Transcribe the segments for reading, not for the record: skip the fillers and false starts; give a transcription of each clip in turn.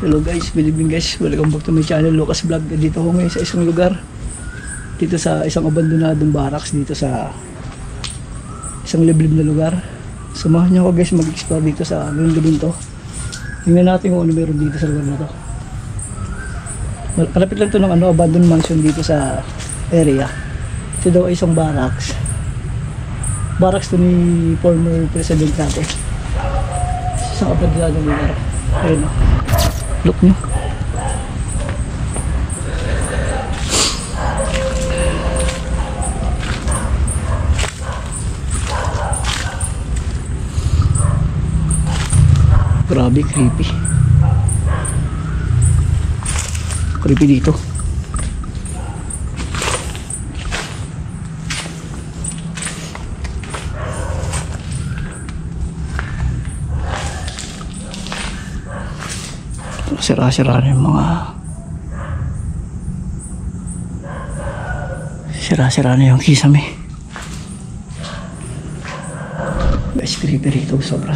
Hello guys, good evening guys. Welcome back to my channel, Lucas Vlog. Dito ako ngayon sa isang lugar. Dito sa isang abandonadong barracks dito sa isang liblib na lugar. Samahan niyo ako guys mag-explore dito sa gabing to. Tingnan natin kung ano meron dito sa lugar na to. Malapit lang to ng abandoned mansion dito sa area. Ito daw ay isang barracks. Barracks to ni former president natin. Isang abandonadong lugar. Ayun o. Look nyo. Grabe, creepy. Creepy dito. Sira-sira na yung mga sira-sira na yung kisame. Guys, creepy rito sobra.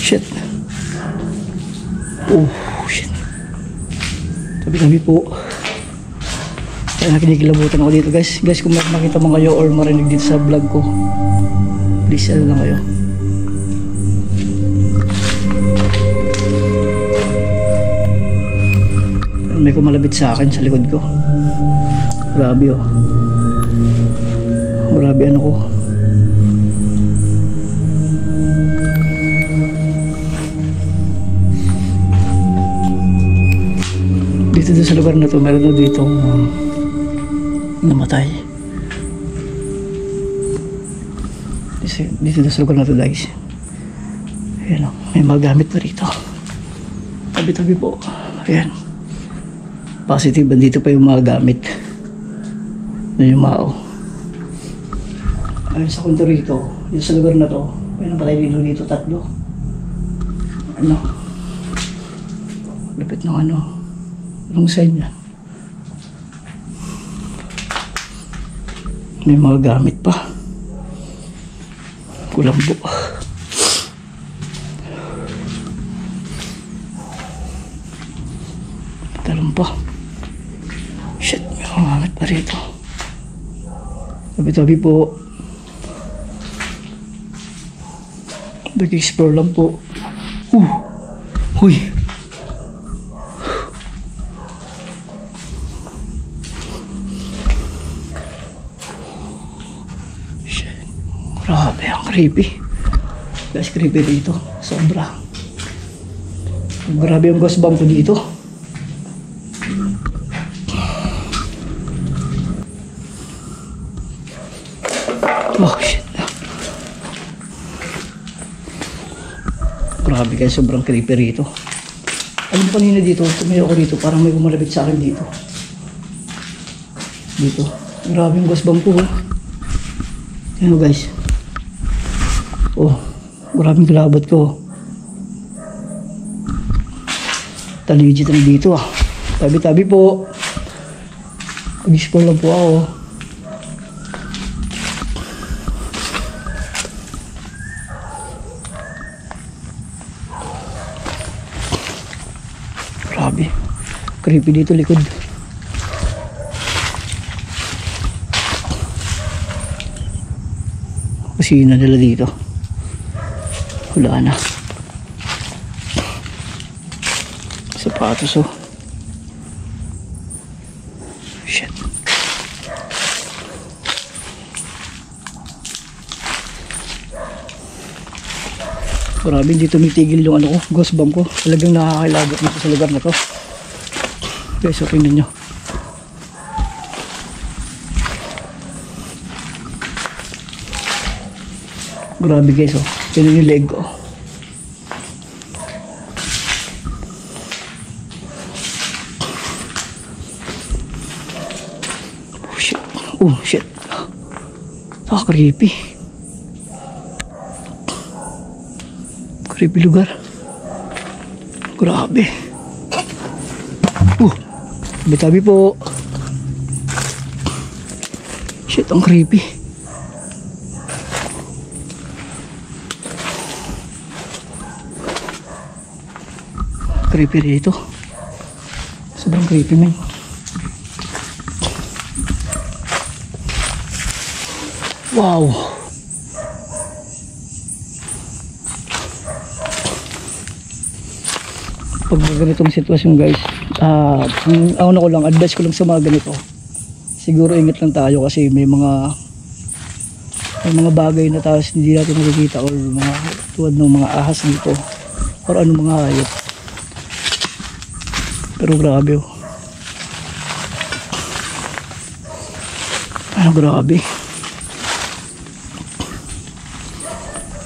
Shit. Oh shit. Tabi-tabi po. Kaya nakinikilabutan ako dito guys. Guys, kung makita mo kayo or marinig dito sa vlog ko, please ano lang kayo. May kumalabit sa akin sa likod ko. Grabe oh. Grabe ano ko. Dito sa lugar na to meron na dito namatay. Dito sa lugar na to guys. Ayan o. May mga gamit na rito. Tabi-tabi po. Ayan. Positive, dito pa yung mga gamit na yumao. Ayun sa kunto rito, yung sa lugar na to, may napatay dito tatlo. Ano? Lapit ng ano? Anong sign yan? May mga gamit pa. Kulambo. Talong pa. Shit, may kumamit pa rito. Tabi-tabi po. Nag-explore lang po. Huy. Shit. Grabe, ang creepy. Guys, creepy dito. Sobra. Grabe ang ghost bump ko dito. Oh shit. Grabe guys, sobrang creepy rito. Alam mo kanina dito, tumayo ako dito, parang may kumalabit sa akin dito. Dito. Grabe yung ghost bump ko. Yan guys. Oh, grabe yung kilabot ko. Taligit na dito ah. Tabi-tabi po. Pag-explore lang po ako. Grabe. Creepy dito likod. Kusina nila dito. Wala na. Sapatos oh. Shit. Grabe, hindi tumitigil yung ano ko, ghost bomb ko. Talagang nakakailagot dito sa lugar na to. Guys, so tingnan nyo. Grabe guys, oh. Tingnan yung leg ko. Oh shit. Oh shit. Creepy. Creepy lugar. Grabe. Tabi-tabi po. Shit, ang creepy. Creepy dito. Sobrang creepy, man. Wow. Pag ganitong sitwasyon, guys, ang ano ko lang, advice ko lang sa mga ganito, siguro ingat lang tayo kasi may mga bagay na tapos hindi natin nakikita or mga tuwad ng mga ahas dito or anong mga hayop. Pero grabe, oh. Grabe.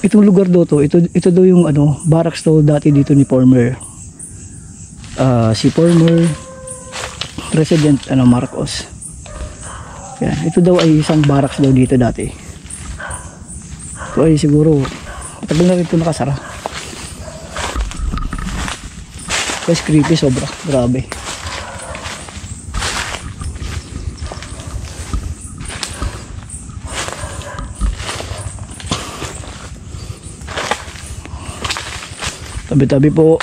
Itong lugar daw to, ito daw yung ano, barracks daw dati dito ni former si former President Marcos. Yan, ito daw ay isang barracks daw dito dati. Ito ay siguro tagal na rin ito nakasara. Guys, creepy sobra, grabe. Tabi-tabi po.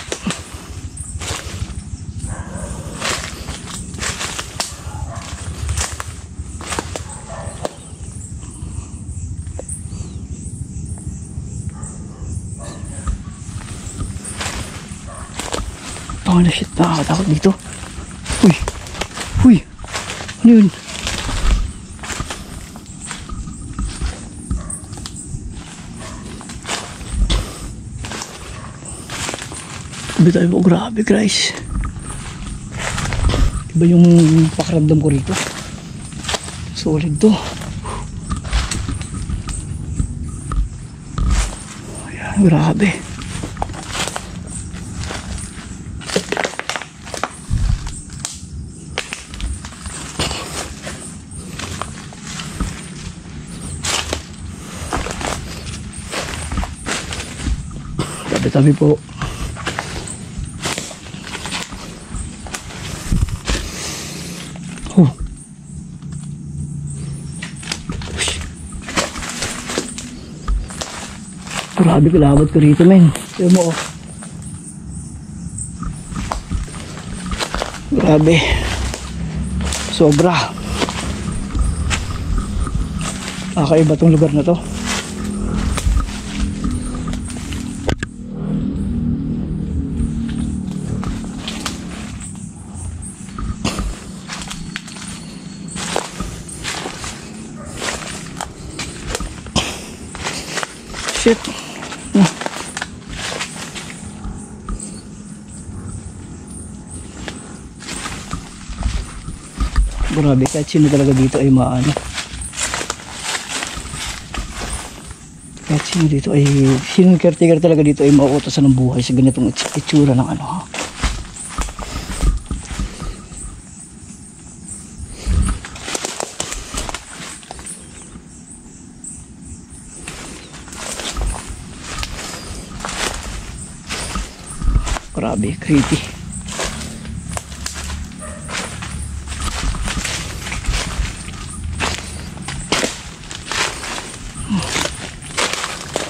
Oh na shit, nakakatakot dito. Uy, uy, ano yun? Tabi-tabi po, grabe guys. Iba yung pakiramdam ko rito. Solid to. Ayan, grabe. Tabi-tabi po. Oh. Grabe, kalabot ko rito, men. Tignan mo, oh. Grabe. Sobra. Kakaiba tong lugar na to. Shit. Grabe, kahit sino talaga dito ay maano. Kahit sino dito ay, sino caretaker talaga dito ay mauutosan ng buhay sa ganitong itsura ng ano. Grabe, creepy.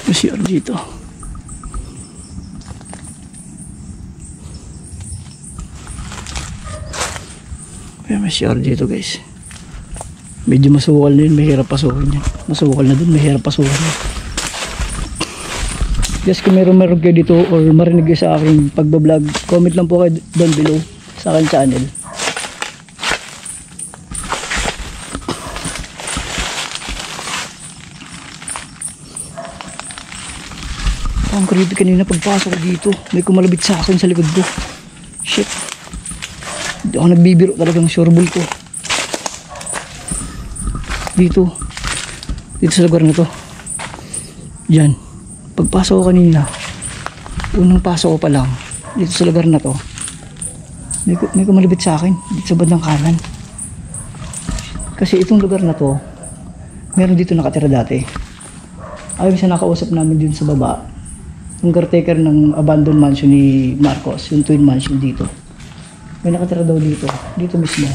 May CR dito. Kaya may CR dito, guys. Medyo masukal na yun, mahirap pasukin yan. Masukal na dun, mahirap pasukin yan. Just kung meron kayo dito or marinig kayo sa aking pagbablog, comment lang po kayo down below sa aking channel. Ang creepy kanina pagpasok dito. May kumalabit sa akin sa likod ko. Shit. Hindi ako nagbibiro, talagang sureball ko. Dito sa lugar na to. Diyan. Pagpasok ko kanina, unang pasok ko pa lang dito sa lugar na to, may kumalabit sa akin dito sa bandang kanan. Kasi itong lugar na to, meron dito nakatira dati. Ayon sa nakausap namin din sa baba, yung caretaker ng abandoned mansion ni Marcos, yung twin mansion dito, may nakatira daw dito mismo.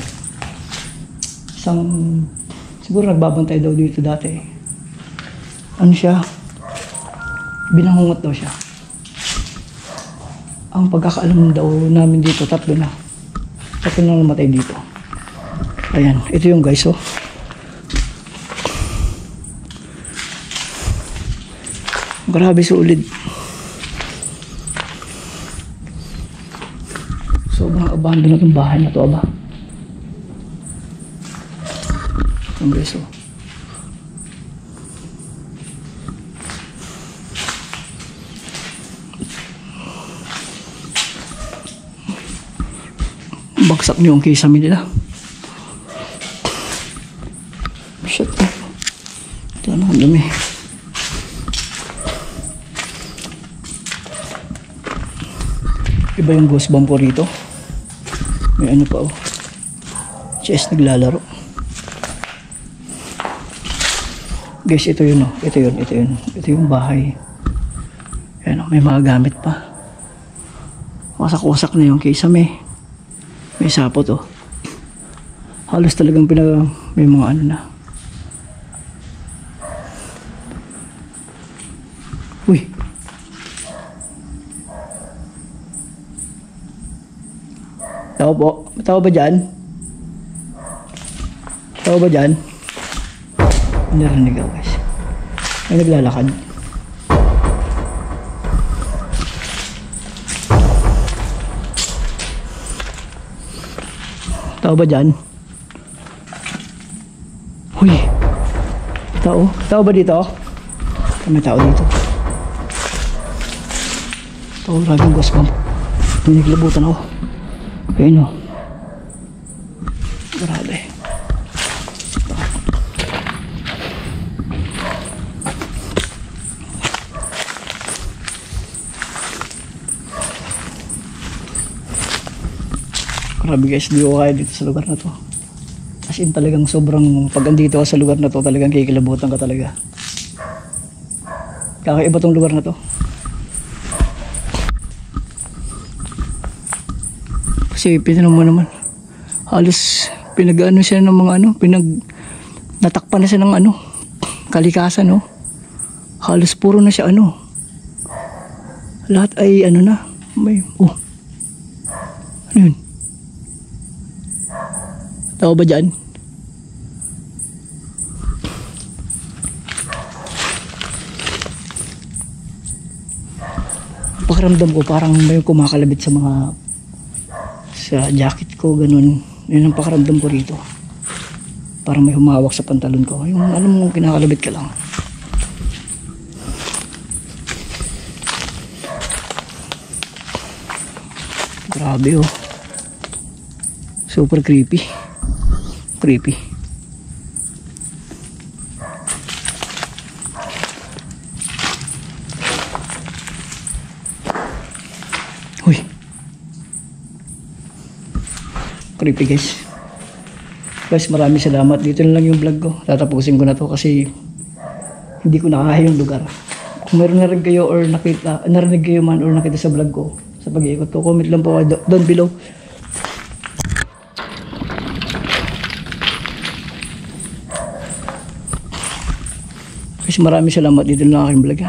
Siguro nagbabantay daw dito dati. Ano siya? Binangungot daw siya. Ang pagkakaalam daw namin dito, tatlo na namatay dito. Ayan, ito yung guys, oh. Grabe sulit. Sobrang abandon na itong bahay na to, aba. Ang guys, oh. Bagsak niyo ang kisame nila. Shit. Ito na, ang dumi. Iba yung ghost bump ko rito. May ano pa, oh. Chess naglalaro. Guys, ito yun, oh. Ito yung bahay. Ayan, oh, may mga gamit pa. Wasak-wasak na yung kisame. May sapot, oh. Halos talagang may mga ano na. Uy. Tao po. Tao ba dyan? Tao ba dyan? Narinig ako, guys. May naglalakad. Tao ba dyan? Uy. Tao? Tao ba dito? May tao dito. Tao, laging ghost bump. May naglabutan ako. Ayun, oh. Grabe. Grabe guys, di ko kaya dito sa lugar na to. As in talagang sobrang, pag andito ka sa lugar na to, talagang kikilabutan ka talaga. Kakaiba tong lugar na to. Kasi pinanong mo naman, halos pinag-ano siya ng mga ano, natakpan na siya ng ano, kalikasan, no? Halos puro na siya ano. Lahat ay ano na, may, oh. Ano yun? Tao ba dyan? Pakiramdam ko parang may kumakalabit sa jacket ko, ganun. Yun ang pakiramdam ko rito. Parang may humawak sa pantalon ko. Yung alam mo, kinakalabit ka lang. Grabe, oh. Super creepy. Creepy. Uy. Creepy guys. Guys, maraming salamat. Dito na lang yung vlog ko. Tatapusin ko na to kasi hindi ko nakakaya yung lugar. Kung meron na rin kayo or narinig kayo man or nakita sa vlog ko, sa pag-iikot ko, comment lang po down below. Guys, maraming salamat. Dito na lang aking vlog.